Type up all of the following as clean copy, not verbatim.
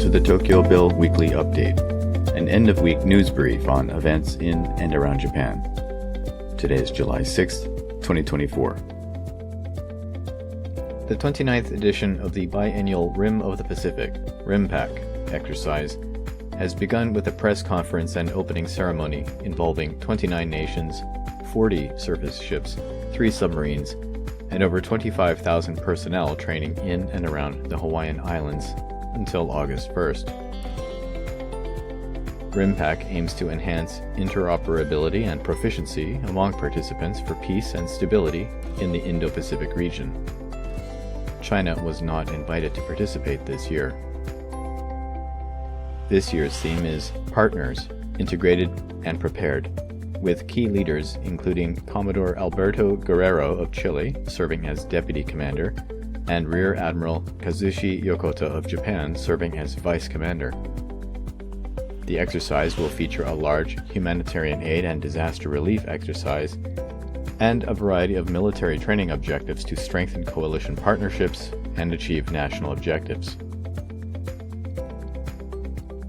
to the TokyoBill Weekly Update, an end-of-week news brief on events in and around Japan. Today is July 6th, 2024. The 29th edition of the biennial Rim of the Pacific, RIMPAC, exercise has begun with a press conference and opening ceremony involving 29 nations, 40 surface ships, 3 submarines, and over 25,000 personnel training in and around the Hawaiian Islands until August 1st. RIMPAC aims to enhance interoperability and proficiency among participants for peace and stability in the Indo-Pacific region. China was not invited to participate this year. This year's theme is Partners, Integrated and Prepared, with key leaders including Commodore Alberto Guerrero of Chile, serving as Deputy Commander, and Rear Admiral Kazushi Yokota of Japan, serving as Vice Commander. The exercise will feature a large humanitarian aid and disaster relief exercise, and a variety of military training objectives to strengthen coalition partnerships and achieve national objectives.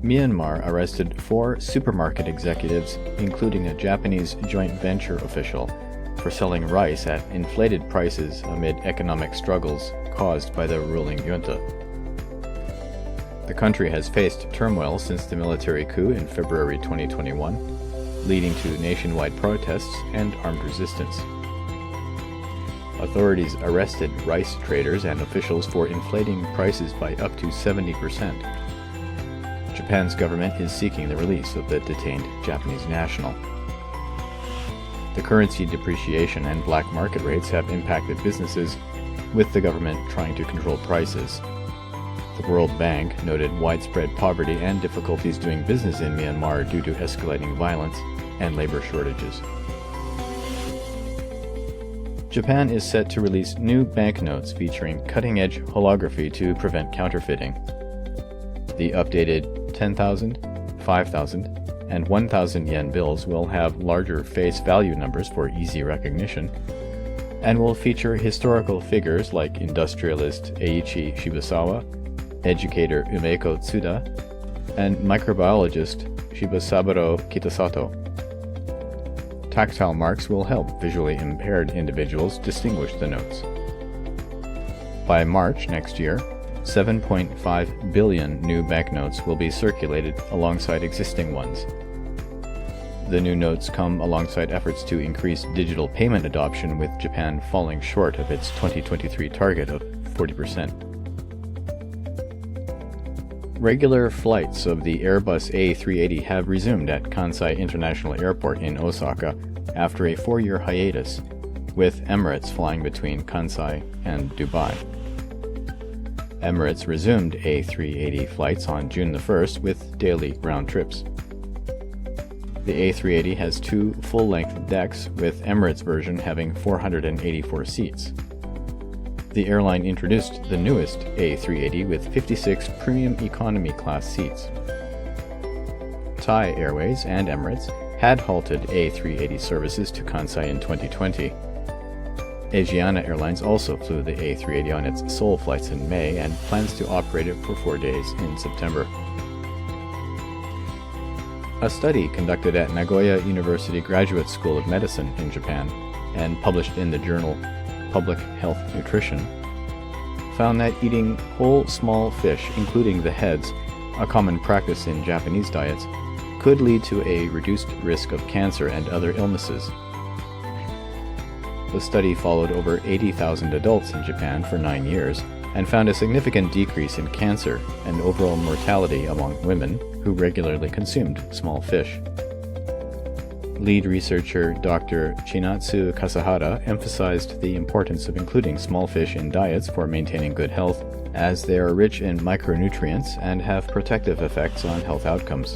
Myanmar arrested 4 supermarket executives, including a Japanese joint venture official, for selling rice at inflated prices amid economic struggles caused by the ruling junta. The country has faced turmoil since the military coup in February 2021, leading to nationwide protests and armed resistance. Authorities arrested rice traders and officials for inflating prices by up to 70%. Japan's government is seeking the release of the detained Japanese national. The currency depreciation and black market rates have impacted businesses, with the government trying to control prices. The World Bank noted widespread poverty and difficulties doing business in Myanmar due to escalating violence and labor shortages. Japan is set to release new banknotes featuring cutting-edge holography to prevent counterfeiting. The updated 10,000, 5,000, and 1,000 yen bills will have larger face value numbers for easy recognition, and will feature historical figures like industrialist Eiichi Shibusawa, educator Umeko Tsuda, and microbiologist Shibasaburo Kitasato. Tactile marks will help visually impaired individuals distinguish the notes. By March next year, 7.5 billion new banknotes will be circulated alongside existing ones. The new notes come alongside efforts to increase digital payment adoption, with Japan falling short of its 2023 target of 40%. Regular flights of the Airbus A380 have resumed at Kansai International Airport in Osaka after a 4-year hiatus, with Emirates flying between Kansai and Dubai. Emirates resumed A380 flights on June the 1st with daily round trips. The A380 has 2 full-length decks, with Emirates' version having 484 seats. The airline introduced the newest A380 with 56 premium economy class seats. Thai Airways and Emirates had halted A380 services to Kansai in 2020. Asiana Airlines also flew the A380 on its Seoul flights in May and plans to operate it for 4 days in September. A study conducted at Nagoya University Graduate School of Medicine in Japan and published in the journal Public Health Nutrition found that eating whole small fish, including the heads, a common practice in Japanese diets, could lead to a reduced risk of cancer and other illnesses. The study followed over 80,000 adults in Japan for 9 years and found a significant decrease in cancer and overall mortality among women who regularly consumed small fish. Lead researcher Dr. Chinatsu Kasahara emphasized the importance of including small fish in diets for maintaining good health, as they are rich in micronutrients and have protective effects on health outcomes.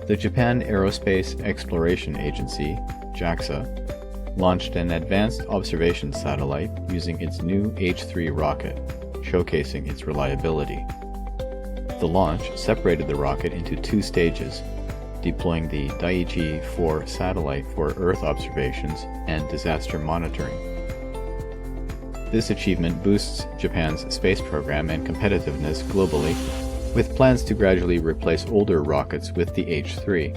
The Japan Aerospace Exploration Agency, JAXA, launched an advanced observation satellite using its new H-3 rocket, showcasing its reliability. The launch separated the rocket into 2 stages, deploying the Daiichi-4 satellite for Earth observations and disaster monitoring. This achievement boosts Japan's space program and competitiveness globally, with plans to gradually replace older rockets with the H-3.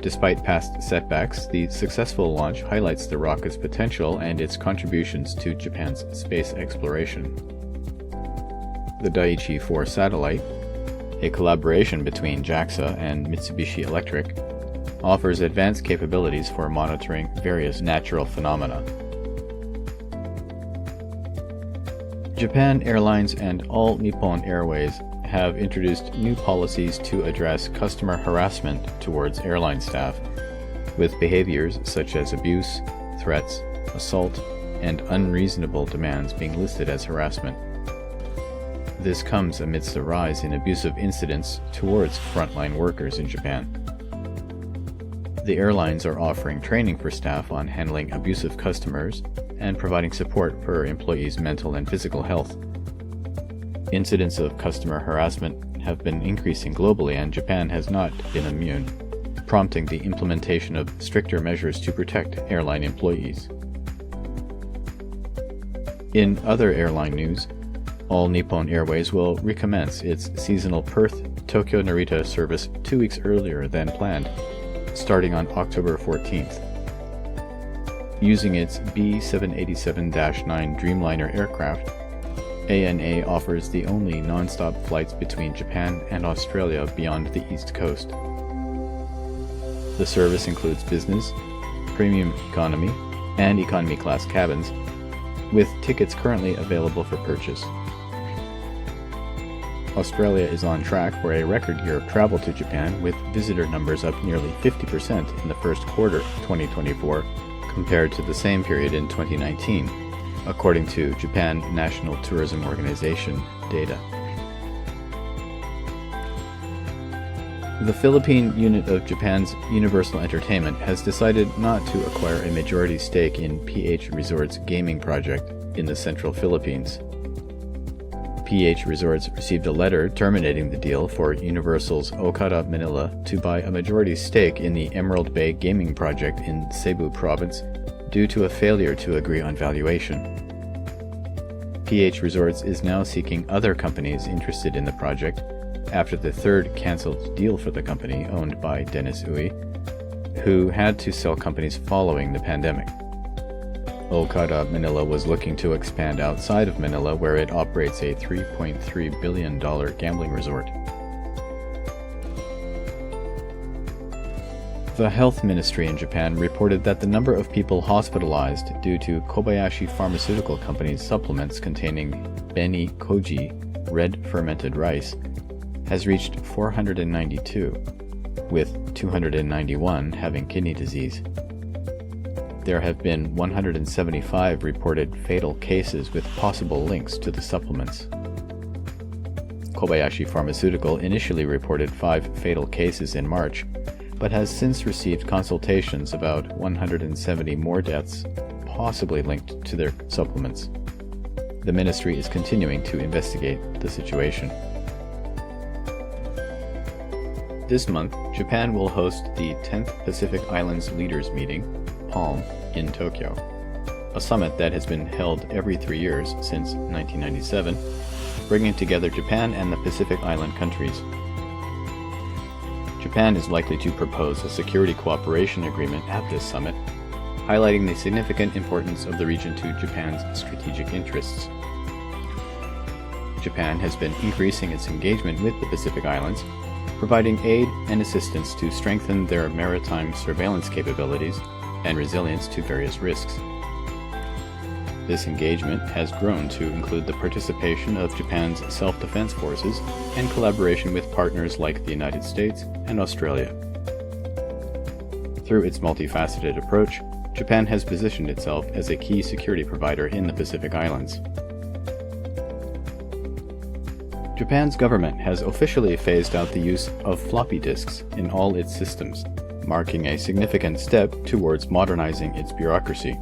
Despite past setbacks, the successful launch highlights the rocket's potential and its contributions to Japan's space exploration. The Daiichi 4 satellite, a collaboration between JAXA and Mitsubishi Electric, offers advanced capabilities for monitoring various natural phenomena. Japan Airlines and All Nippon Airways have introduced new policies to address customer harassment towards airline staff, with behaviors such as abuse, threats, assault, and unreasonable demands being listed as harassment. This comes amidst a rise in abusive incidents towards frontline workers in Japan. The airlines are offering training for staff on handling abusive customers and providing support for employees' mental and physical health. Incidents of customer harassment have been increasing globally, and Japan has not been immune, prompting the implementation of stricter measures to protect airline employees. In other airline news, All Nippon Airways will recommence its seasonal Perth-Tokyo Narita service 2 weeks earlier than planned, starting on October 14th. Using its B787-9 Dreamliner aircraft, ANA offers the only non-stop flights between Japan and Australia beyond the East Coast. The service includes business, premium economy, and economy class cabins, with tickets currently available for purchase. Australia is on track for a record year of travel to Japan, with visitor numbers up nearly 50% in the first quarter of 2024 compared to the same period in 2019, according to Japan National Tourism Organization data. The Philippine unit of Japan's Universal Entertainment has decided not to acquire a majority stake in PH Resorts' gaming project in the central Philippines. PH Resorts received a letter terminating the deal for Universal's Okada Manila to buy a majority stake in the Emerald Bay gaming project in Cebu Province due to a failure to agree on valuation. PH Resorts is now seeking other companies interested in the project after the third cancelled deal for the company owned by Dennis Uy, who had to sell companies following the pandemic. Okada Manila was looking to expand outside of Manila, where it operates a $3.3 billion gambling resort. The Health Ministry in Japan reported that the number of people hospitalized due to Kobayashi Pharmaceutical Company's supplements containing Beni Koji, red fermented rice, has reached 492, with 291 having kidney disease. There have been 175 reported fatal cases with possible links to the supplements. Kobayashi Pharmaceutical initially reported 5 fatal cases in March, but has since received consultations about 170 more deaths, possibly linked to their supplements. The ministry is continuing to investigate the situation. This month, Japan will host the 10th Pacific Islands Leaders Meeting, PALM, in Tokyo, a summit that has been held every 3 years since 1997, bringing together Japan and the Pacific Island countries. Japan is likely to propose a security cooperation agreement at this summit, highlighting the significant importance of the region to Japan's strategic interests. Japan has been increasing its engagement with the Pacific Islands, providing aid and assistance to strengthen their maritime surveillance capabilities and resilience to various risks. This engagement has grown to include the participation of Japan's self-defense forces and collaboration with partners like the United States and Australia. Through its multifaceted approach, Japan has positioned itself as a key security provider in the Pacific Islands. Japan's government has officially phased out the use of floppy disks in all its systems, marking a significant step towards modernizing its bureaucracy.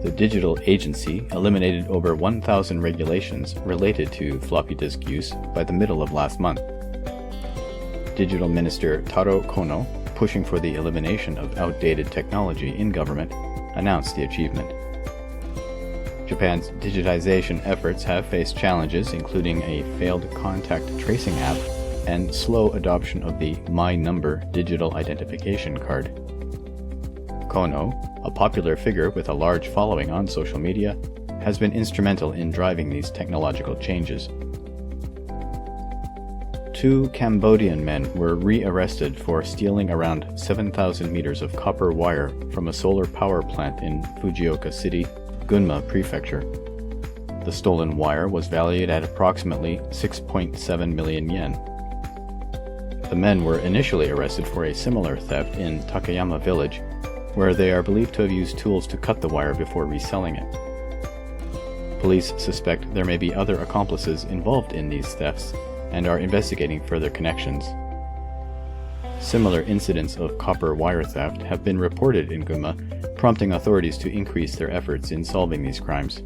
The Digital Agency eliminated over 1,000 regulations related to floppy disk use by the middle of last month. Digital Minister Taro Kono, pushing for the elimination of outdated technology in government, announced the achievement. Japan's digitization efforts have faced challenges, including a failed contact tracing app and slow adoption of the My Number digital identification card. Kono, a popular figure with a large following on social media, has been instrumental in driving these technological changes. 2 Cambodian men were re-arrested for stealing around 7,000 meters of copper wire from a solar power plant in Fujioka City, Gunma Prefecture. The stolen wire was valued at approximately 6.7 million yen. The men were initially arrested for a similar theft in Takayama village, where they are believed to have used tools to cut the wire before reselling it. Police suspect there may be other accomplices involved in these thefts and are investigating further connections. Similar incidents of copper wire theft have been reported in Gunma, prompting authorities to increase their efforts in solving these crimes.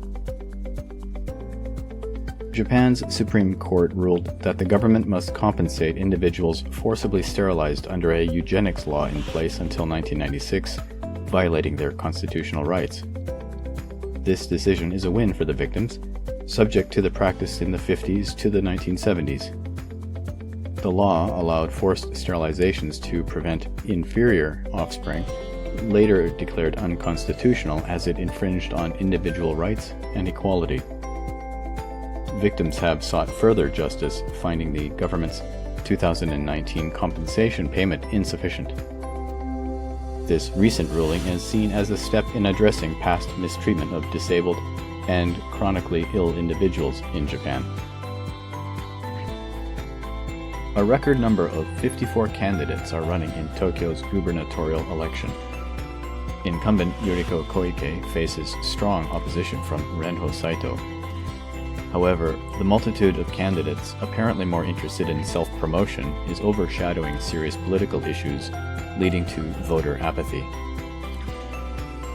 Japan's Supreme Court ruled that the government must compensate individuals forcibly sterilized under a eugenics law in place until 1996, violating their constitutional rights. This decision is a win for the victims, subject to the practice in the 50s to the 1970s. The law allowed forced sterilizations to prevent inferior offspring, later declared unconstitutional as it infringed on individual rights and equality. Victims have sought further justice, finding the government's 2019 compensation payment insufficient. This recent ruling is seen as a step in addressing past mistreatment of disabled and chronically ill individuals in Japan. A record number of 54 candidates are running in Tokyo's gubernatorial election. Incumbent Yuriko Koike faces strong opposition from Renho Saito. However, the multitude of candidates, apparently more interested in self-promotion, is overshadowing serious political issues, leading to voter apathy.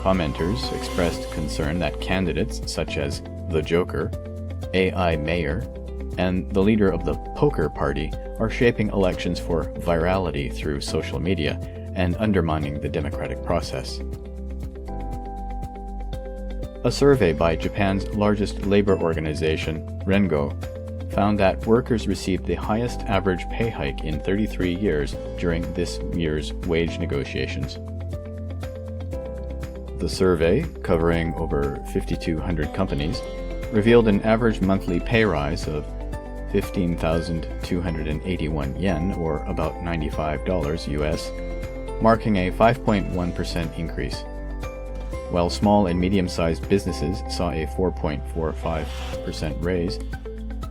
Commenters expressed concern that candidates such as the Joker, AI Mayor, and the leader of the Poker Party are shaping elections for virality through social media and undermining the democratic process. A survey by Japan's largest labor organization, Rengo, found that workers received the highest average pay hike in 33 years during this year's wage negotiations. The survey, covering over 5,200 companies, revealed an average monthly pay rise of 15,281 yen, or about $95 US, marking a 5.1% increase. While small and medium-sized businesses saw a 4.45% raise,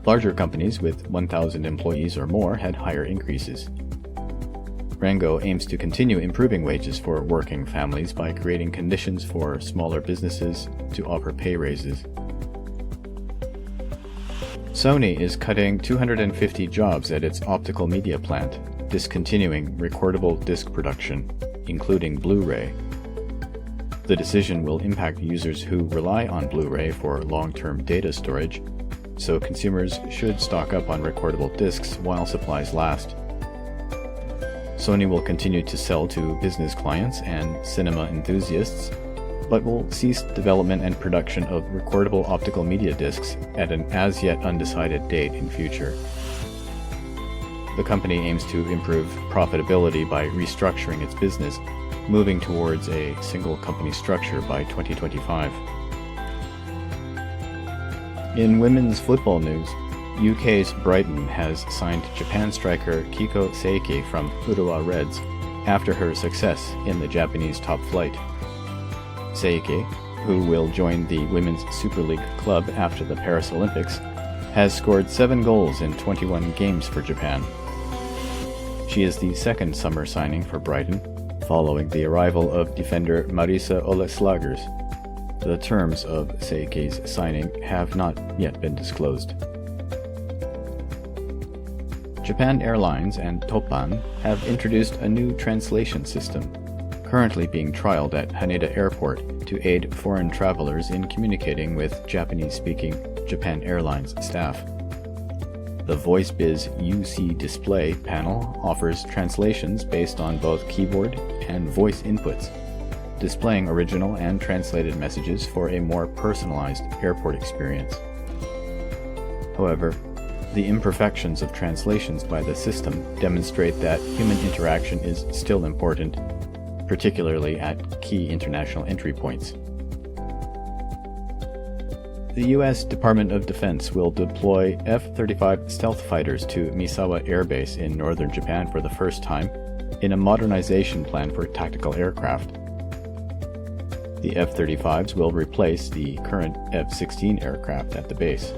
larger companies with 1,000 employees or more had higher increases. Rengo aims to continue improving wages for working families by creating conditions for smaller businesses to offer pay raises. Sony is cutting 250 jobs at its optical media plant, discontinuing recordable disc production, including Blu-ray. The decision will impact users who rely on Blu-ray for long-term data storage, so consumers should stock up on recordable discs while supplies last. Sony will continue to sell to business clients and cinema enthusiasts, but will cease development and production of recordable optical media discs at an as-yet undecided date in future. The company aims to improve profitability by restructuring its business, moving towards a single company structure by 2025. In women's football news, UK's Brighton has signed Japan striker Kiko Seiki from Urawa Reds after her success in the Japanese top flight. Seiki, who will join the Women's Super League club after the Paris Olympics, has scored 7 goals in 21 games for Japan. She is the second summer signing for Brighton, following the arrival of defender Marisa Oleslagers. The terms of Seiki's signing have not yet been disclosed. Japan Airlines and Toppan have introduced a new translation system, currently being trialed at Haneda Airport to aid foreign travelers in communicating with Japanese-speaking Japan Airlines staff. The VoiceBiz UC display panel offers translations based on both keyboard and voice inputs. displaying original and translated messages for a more personalized airport experience. However, the imperfections of translations by the system demonstrate that human interaction is still important, particularly at key international entry points. The U.S. Department of Defense will deploy F-35 stealth fighters to Misawa Air Base in northern Japan for the first time in a modernization plan for tactical aircraft. The F-35s will replace the current F-16 aircraft at the base.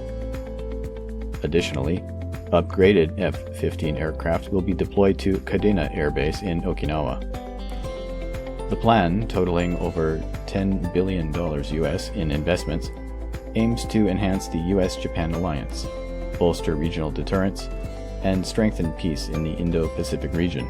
Additionally, upgraded F-15 aircraft will be deployed to Kadena Air Base in Okinawa. The plan, totaling over $10 billion US in investments, aims to enhance the U.S.-Japan alliance, bolster regional deterrence, and strengthen peace in the Indo-Pacific region.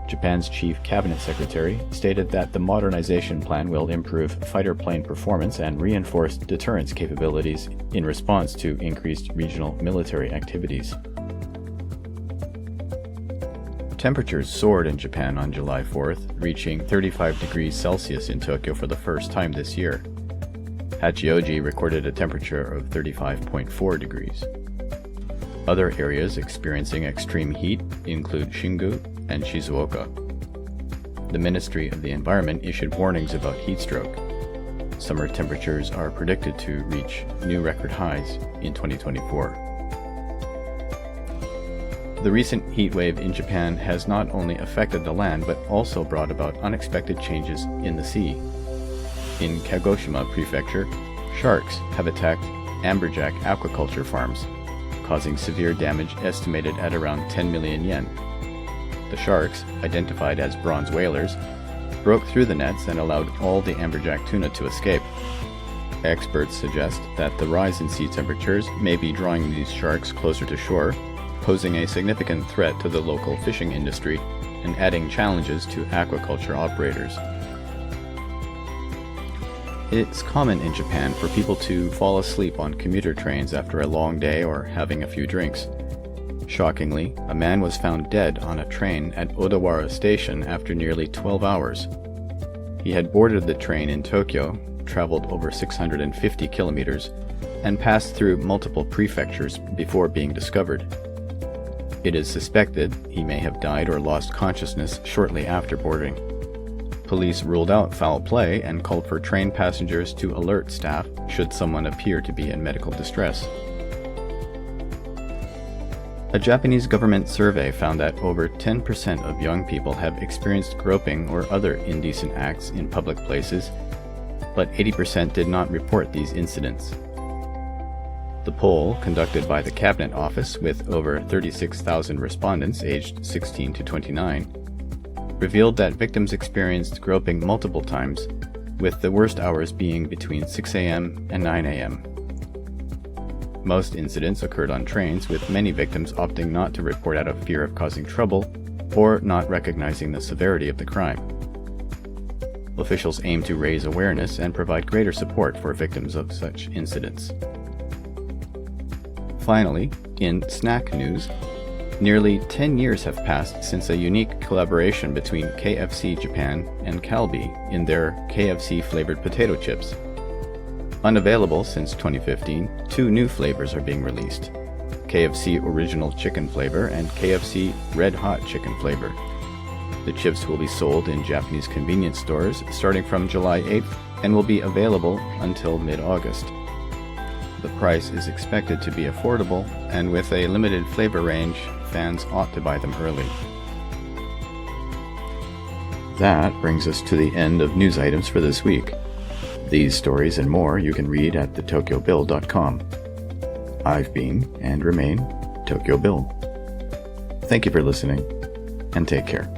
Japan's Chief Cabinet Secretary stated that the modernization plan will improve fighter plane performance and reinforce deterrence capabilities in response to increased regional military activities. Temperatures soared in Japan on July 4th, reaching 35 degrees Celsius in Tokyo for the first time this year. Hachioji recorded a temperature of 35.4 degrees. Other areas experiencing extreme heat include Shingu and Shizuoka. The Ministry of the Environment issued warnings about heat stroke. Summer temperatures are predicted to reach new record highs in 2024. The recent heat wave in Japan has not only affected the land but also brought about unexpected changes in the sea. In Kagoshima Prefecture, sharks have attacked amberjack aquaculture farms, causing severe damage estimated at around 10 million yen. The sharks, identified as bronze whalers, broke through the nets and allowed all the amberjack tuna to escape. Experts suggest that the rise in sea temperatures may be drawing these sharks closer to shore, posing a significant threat to the local fishing industry and adding challenges to aquaculture operators. It's common in Japan for people to fall asleep on commuter trains after a long day or having a few drinks. Shockingly, a man was found dead on a train at Odawara Station after nearly 12 hours. He had boarded the train in Tokyo, traveled over 650 kilometers, and passed through multiple prefectures before being discovered. It is suspected he may have died or lost consciousness shortly after boarding. Police ruled out foul play and called for train passengers to alert staff should someone appear to be in medical distress. A Japanese government survey found that over 10% of young people have experienced groping or other indecent acts in public places, but 80% did not report these incidents. The poll, conducted by the Cabinet Office with over 36,000 respondents aged 16 to 29, revealed that victims experienced groping multiple times, with the worst hours being between 6 a.m. and 9 a.m. Most incidents occurred on trains, with many victims opting not to report out of fear of causing trouble or not recognizing the severity of the crime. Officials aim to raise awareness and provide greater support for victims of such incidents. Finally, in snack news, nearly 10 years have passed since a unique collaboration between KFC Japan and Calbee in their KFC-flavored potato chips. Unavailable since 2015, two new flavors are being released: KFC Original Chicken flavor and KFC Red Hot Chicken flavor. The chips will be sold in Japanese convenience stores starting from July 8th and will be available until mid-August. The price is expected to be affordable, and with a limited flavor range, fans ought to buy them early. That brings us to the end of news items for this week. These stories and more you can read at theTokyoBill.com. I've been, and remain, Tokyo Bill. Thank you for listening, and take care.